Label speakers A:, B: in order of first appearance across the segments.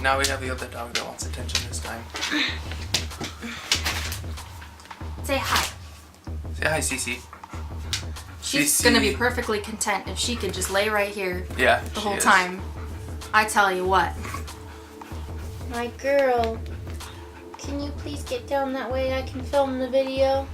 A: Now we have the other dog that wants attention this time.
B: Say hi.
A: Say hi, Cece.
B: She's gonna be perfectly content if she could just lay right here the whole
A: is.
B: time. I tell you what.
C: My girl, can you please get down that way? I can film the video.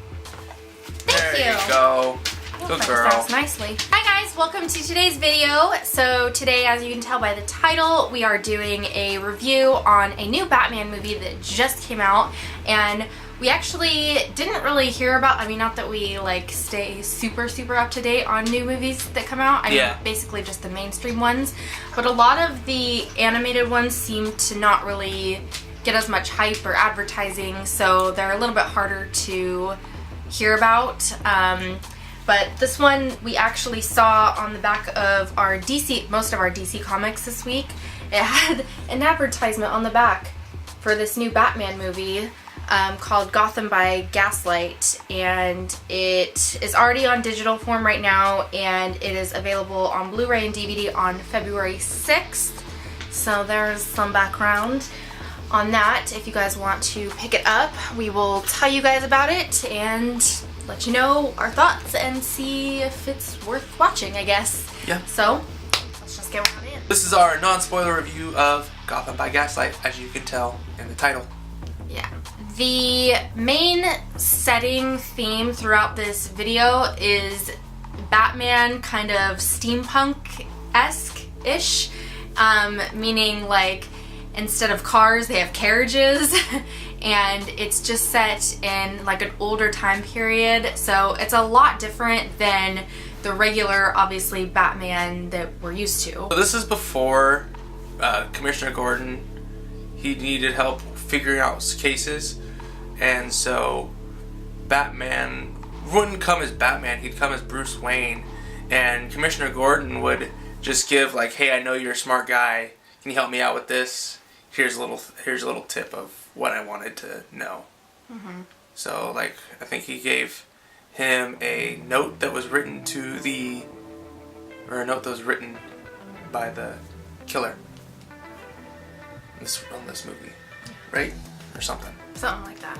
B: Thank you.
A: There you go. Good girl.
B: Sounds nicely. Hi guys, welcome to today's video. So today, as you can tell by the title, we are doing a review on a new Batman movie that just came out, and we actually didn't really hear about, I mean, not that we like stay super up to date on new movies that come out. I mean, basically just the mainstream ones. But a lot of the animated ones seem to not really get as much hype or advertising, so they're a little bit harder to hear about. But this one we actually saw on the back of our most of our DC comics this week. It had an advertisement on the back for this new Batman movie called Gotham by Gaslight, and it is already on digital form right now, and it is available on Blu-ray and DVD on February 6th. So there's some background on that. If you guys want to pick it up, we will tell you guys about it and let you know our thoughts and see if it's worth watching, I guess.
A: Yeah.
B: So let's just get right in.
A: This is our non-spoiler review of Gotham by Gaslight, as you can tell in the title.
B: Yeah. The main setting theme throughout this video is Batman kind of steampunk-esque-ish, meaning like instead of cars they have carriages and it's just set in like an older time period, so it's a lot different than the regular, obviously, Batman that we're used to.
A: So this is before Commissioner Gordon. He needed help figuring out cases, and so Batman wouldn't come as Batman, he'd come as Bruce Wayne, and Commissioner Gordon would just give like, hey, I know you're a smart guy, can you help me out with this? Here's a little tip of what I wanted to know. Mm-hmm. So like, I think he gave him a note that was written by the killer on this movie, right? Or something.
B: Something like that.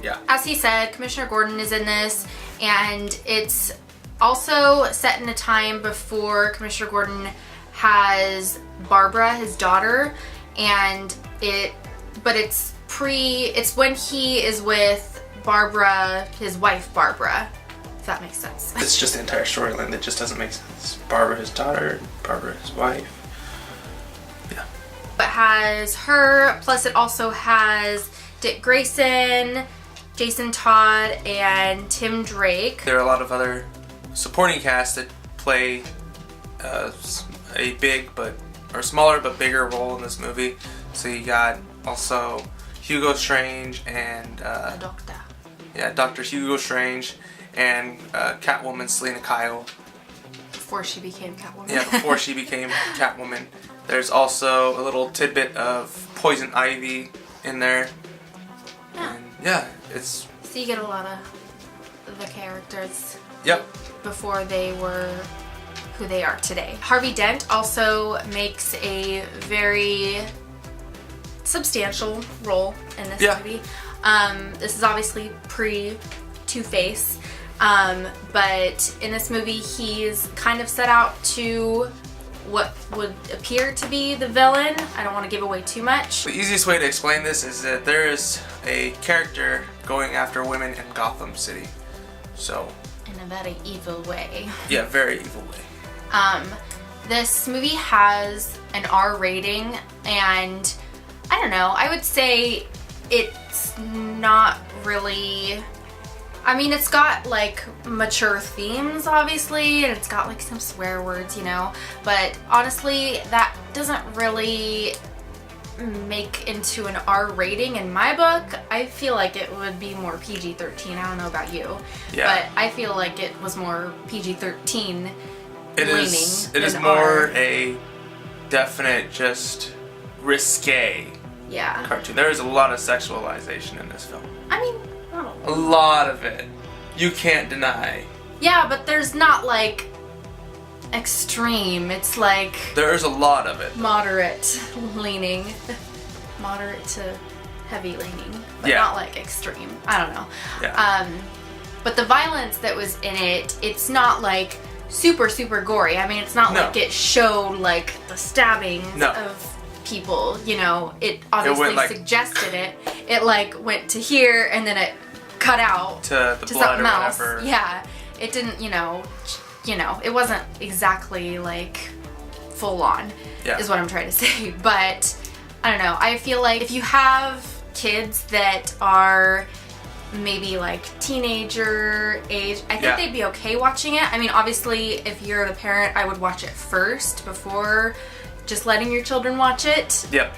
A: Yeah.
B: As he said, Commissioner Gordon is in this, and it's also set in a time before Commissioner Gordon has Barbara, his daughter, and it's when he is with Barbara, his wife Barbara, if that makes sense.
A: It's just the entire storyline that just doesn't make sense. Barbara, his daughter, Barbara, his wife. Yeah.
B: But has her, plus it also has Dick Grayson, Jason Todd, and Tim Drake.
A: There are a lot of other supporting casts that play a smaller but bigger role in this movie. So you got also Hugo Strange and
B: The Doctor.
A: Yeah, Dr. Hugo Strange and Catwoman Selena Kyle.
B: Before she became Catwoman.
A: Yeah, before she became Catwoman. There's also a little tidbit of Poison Ivy in there.
B: Yeah.
A: And yeah, it's...
B: So you get a lot of the characters.
A: Yep.
B: Before they were who they are today. Harvey Dent also makes a very substantial role in this movie. This is obviously pre-Two-Face, but in this movie he's kind of set out to what would appear to be the villain. I don't want to give away too much.
A: The easiest way to explain this is that there is a character going after women in Gotham City. So...
B: in a very evil way.
A: Yeah, very evil way.
B: This movie has an R rating, and I don't know, I would say it's not really, I mean, it's got like mature themes obviously, and it's got like some swear words, you know, but honestly that doesn't really make into an R rating in my book. I feel like it would be more PG-13. I don't know about you, but I feel like it was more PG-13
A: It is more a definite, just risque cartoon. There is a lot of sexualization in this film.
B: I mean, not
A: a lot of it. You can't deny.
B: Yeah, but there's not like extreme. It's like
A: There's a lot of it.
B: moderate leaning. Moderate to heavy leaning. But
A: Yeah.
B: not like extreme. I don't know.
A: Yeah.
B: But the violence that was in it, it's not like super, super gory. I mean, it's not
A: No.
B: like it showed like the stabbings
A: No.
B: of people, you know. It obviously
A: went, like,
B: suggested it. It like went to here and then it cut out
A: to the
B: to
A: blood
B: something
A: or
B: else.
A: whatever.
B: Yeah. It didn't, you know, it wasn't exactly like full on,
A: Yeah.
B: is what I'm trying to say. But I don't know. I feel like if you have kids that are maybe like teenager age, I think
A: Yeah.
B: they'd be okay watching it. I mean, obviously, if you're the parent, I would watch it first before just letting your children watch it.
A: Yep.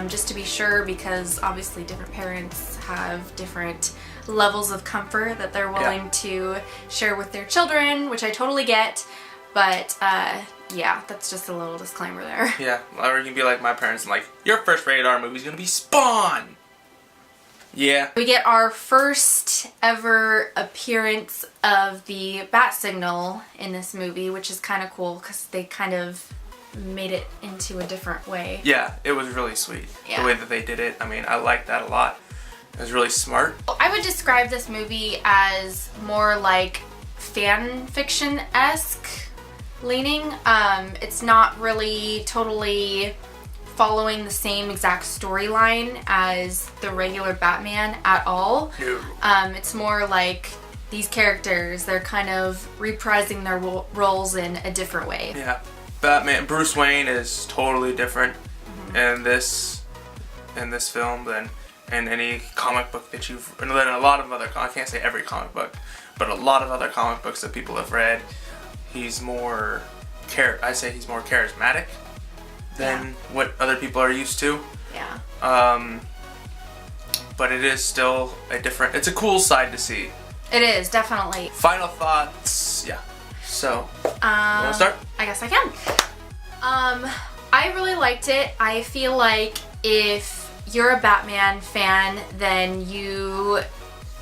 B: Just to be sure, because obviously different parents have different levels of comfort that they're willing to share with their children, which I totally get. But yeah, that's just a little disclaimer there.
A: Yeah. Or you can be like my parents and like, your first rated R movie is gonna be Spawn. Yeah.
B: We get our first ever appearance of the bat signal in this movie, which is kind of cool because they kind of made it into a different way.
A: Yeah, it was really sweet.
B: Yeah.
A: The way that they did it. I mean, I liked that a lot. It was really smart.
B: I would describe this movie as more like fan fiction-esque leaning. It's not really totally following the same exact storyline as the regular Batman at all.
A: No.
B: It's more like these characters, they're kind of reprising their roles in a different way.
A: Yeah. Batman, Bruce Wayne is totally different in this film than in any comic book that you've, and then a lot of other, I can't say every comic book, but a lot of other comic books that people have read. He's more, I say he's more charismatic than what other people are used to.
B: Yeah.
A: But it is still it's a cool side to see.
B: It is, definitely.
A: Final thoughts, yeah. So, you wanna start?
B: I guess I can. I really liked it. I feel like if you're a Batman fan, then you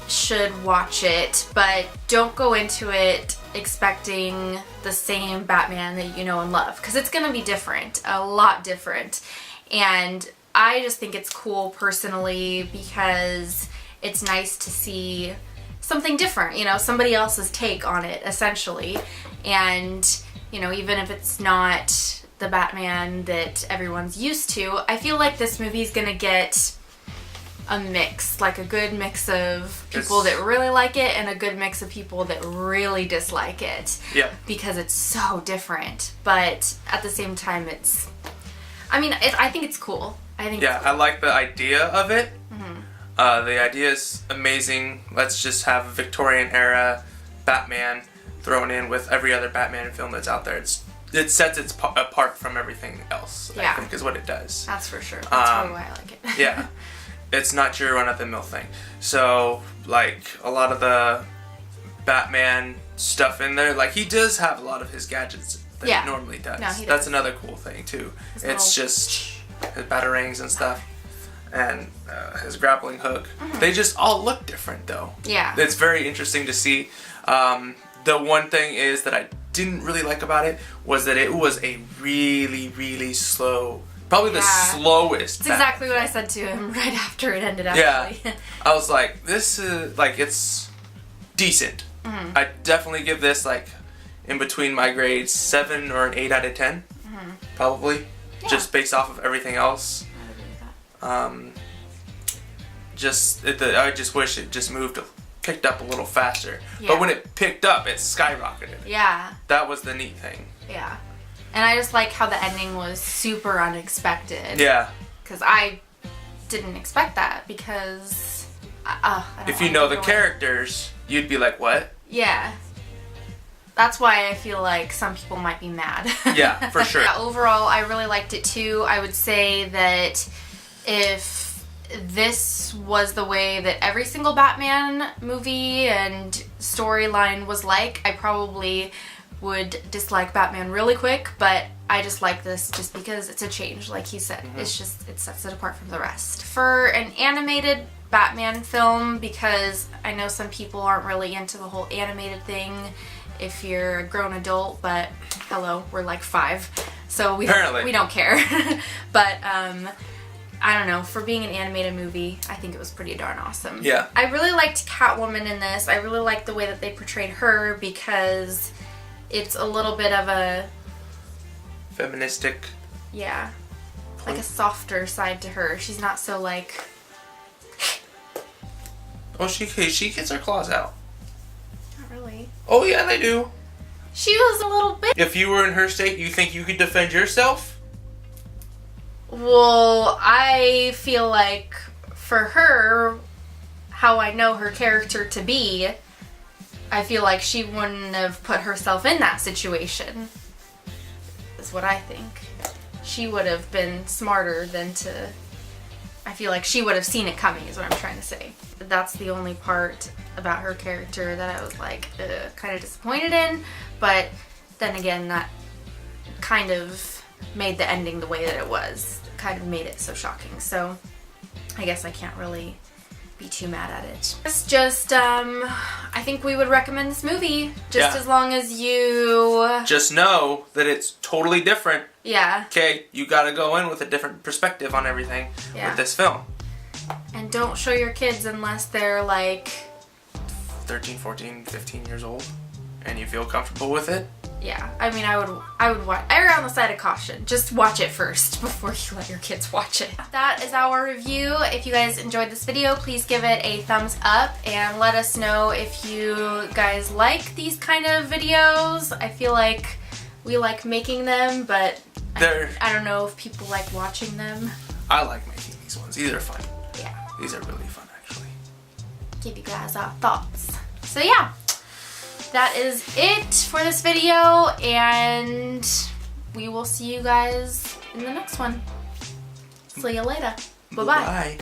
B: should watch it, but don't go into it expecting the same Batman that you know and love, because it's gonna be different, a lot different. And I just think it's cool personally because it's nice to see something different, you know, somebody else's take on it, essentially. And, you know, even if it's not the Batman that everyone's used to, I feel like this movie's gonna get a mix, like a good mix of people that really like it and a good mix of people that really dislike it.
A: Yep.
B: Because it's so different, but at the same time, I think it's cool.
A: I like the idea of it. The idea is amazing. Let's just have a Victorian era Batman thrown in with every other Batman film that's out there. It sets it apart from everything else, I think is what it does.
B: That's for sure. That's probably why I like it.
A: Yeah. It's not your run-of-the-mill thing. So, like, a lot of the Batman stuff in there, like, he does have a lot of his gadgets that he normally does.
B: No, he does.
A: That's another cool thing, too. It's just his batarangs and stuff. And his grappling hook. They just all look different, though.
B: Yeah.
A: It's very interesting to see. The one thing is that I didn't really like about it was that it was a really, really slow, probably the slowest.
B: That's exactly what I said to him right after it ended, actually.
A: Yeah. I was like, this is, like, it's decent. I definitely give this, like, in between my grades, 7 or an 8 out of 10. Probably. Yeah. Just based off of everything else. I just wish it just picked up a little faster. Yeah. But when it picked up, it skyrocketed.
B: Yeah.
A: That was the neat thing.
B: Yeah. And I just like how the ending was super unexpected.
A: Yeah.
B: Because I didn't expect that, because
A: if you know the characters, you'd be like, what?
B: Yeah. That's why I feel like some people might be mad.
A: Yeah, for sure.
B: Yeah, overall, I really liked it too. I would say that if this was the way that every single Batman movie and storyline was like, I probably would dislike Batman really quick, but I just like this just because it's a change, like he said. It's just, it sets it apart from the rest. For an animated Batman film, because I know some people aren't really into the whole animated thing, if you're a grown adult, but hello, we're like 5, so we
A: Apparently.
B: we don't care. But I don't know, for being an animated movie, I think it was pretty darn awesome.
A: Yeah.
B: I really liked Catwoman in this. I really liked the way that they portrayed her because it's a little bit of a
A: Feministic.
B: yeah, like a softer side to her. She's not so like.
A: Oh, she gets her claws out.
B: Not really.
A: Oh yeah, they do.
B: She was a little bit.
A: If you were in her state, you think you could defend yourself?
B: Well, I feel like for her, how I know her character to be, I feel like she wouldn't have put herself in that situation. Is what I think. She would have been smarter than to. I feel like she would have seen it coming, is what I'm trying to say. That's the only part about her character that I was like kind of disappointed in. But then again, that kind of made the ending the way that it was. Kind of made it so shocking. So I guess I can't really be too mad at it. It's just, I think we would recommend this movie just as long as you...
A: Just know that it's totally different.
B: Yeah.
A: Okay, you gotta go in with a different perspective on everything with this film.
B: And don't show your kids unless they're like...
A: 13, 14, 15 years old. And you feel comfortable with it.
B: Yeah, I mean, I would watch. I err on the side of caution. Just watch it first before you let your kids watch it. That is our review. If you guys enjoyed this video, please give it a thumbs up and let us know if you guys like these kind of videos. I feel like we like making them, but I don't know if people like watching them.
A: I like making these ones. These are fun.
B: Yeah.
A: These are really fun, actually.
B: Give you guys our thoughts. So yeah. That is it for this video, and we will see you guys in the next one. See you later. Bye-bye.
A: Bye.